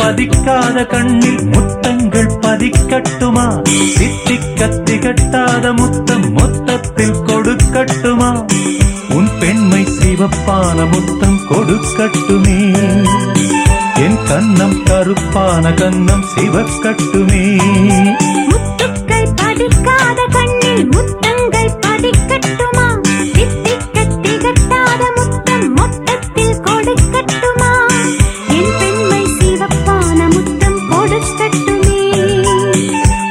பதிக்காத கண்ணில் முத்தங்கள் பதிக்கட்டுமா? தித்திக்க திகட்டாத முத்தம் மொத்தத்தில் கொடுக்கட்டுமா? உன் பெண்மை சிவப்பான முத்தம் கொடுக்கட்டுமே. என் கன்னம் கருப்பான கன்னம் சிவக்கட்டுமே. முத்துக்கள் பதிக்காத கண்ணில் முத்தங்கள் பதிக்கட்டுமா? தித்திக்க திகட்டாத முத்தம் மொத்தத்தில் கொடுக்கட்டுமா? என் பெண்மை சிவப்பான முத்தம் கொடுக்கட்டுமே.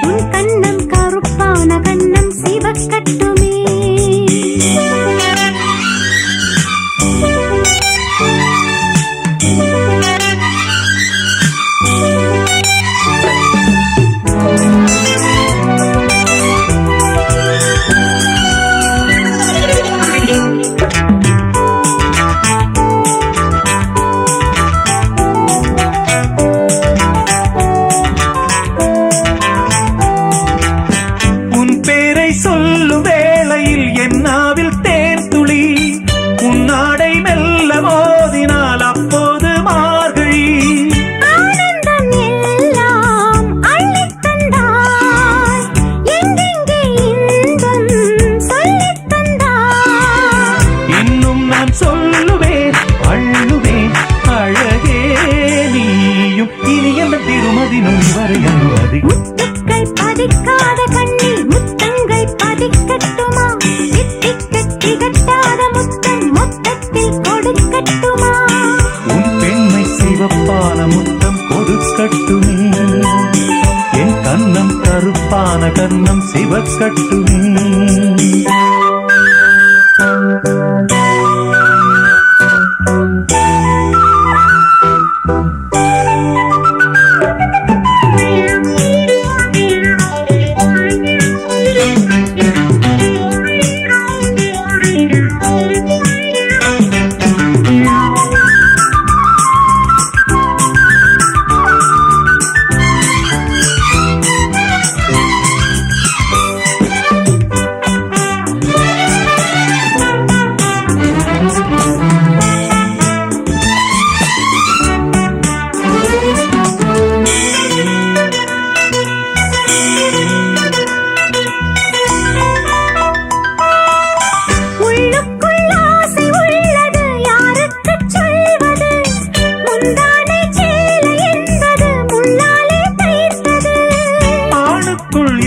உன் கன்னம் கருப்பான கன்னம் சிவக்கட்டுமே. சொல்லும் வேளையில் என்னாவில் தேன் துளி உன்னாடை மெல்ல மோதினால் அப்போது மார்கழி. ஆனந்தம் எல்லாம் அள்ளித் தந்தாய், எங்கெங்கே இன்பம் சொல்லித் தந்தாய். இன்னும் நான் சொல்லுவேன் அள்ளுவேன் அழகே நீயும் இனி என்ற திருமதி நொடி வரை அனுமதி. முத்துக்கள் பதிக்காத கண்ணில் முத்தங்கள் பதிக்கட்டுமா? தித்திக்க திகட்டாத முத்தம் மொத்தத்தில் கொடுக்கட்டுமா? உன் பெண்மை சிவப்பான முத்தம் கொடுக்கட்டுமே. என் கன்னம் கருப்பான கன்னம் சிவக்கட்டுமே.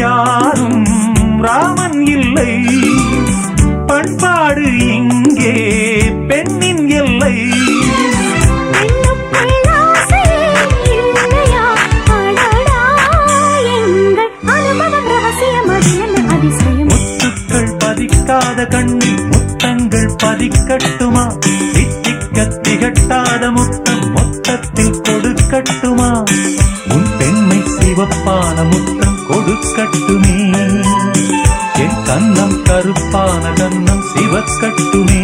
யாரும் ராமன் இல்லை, பண்பாடு இங்கே பெண்ணின் எல்லை. முத்துக்கள் பதிக்காத கண்ணில் முத்தங்கள் பதிக்கட்டுமா? தித்திக்க திகட்டாத முத்தம் மொத்தத்தில் கொடுக்கட்டுமா? உன் பெண்மை சிவப்பான முத்தம் கொடுக்கட்டுமே. என் கன்னம் கருப்பான கன்னம் சிவக்கட்டுமே.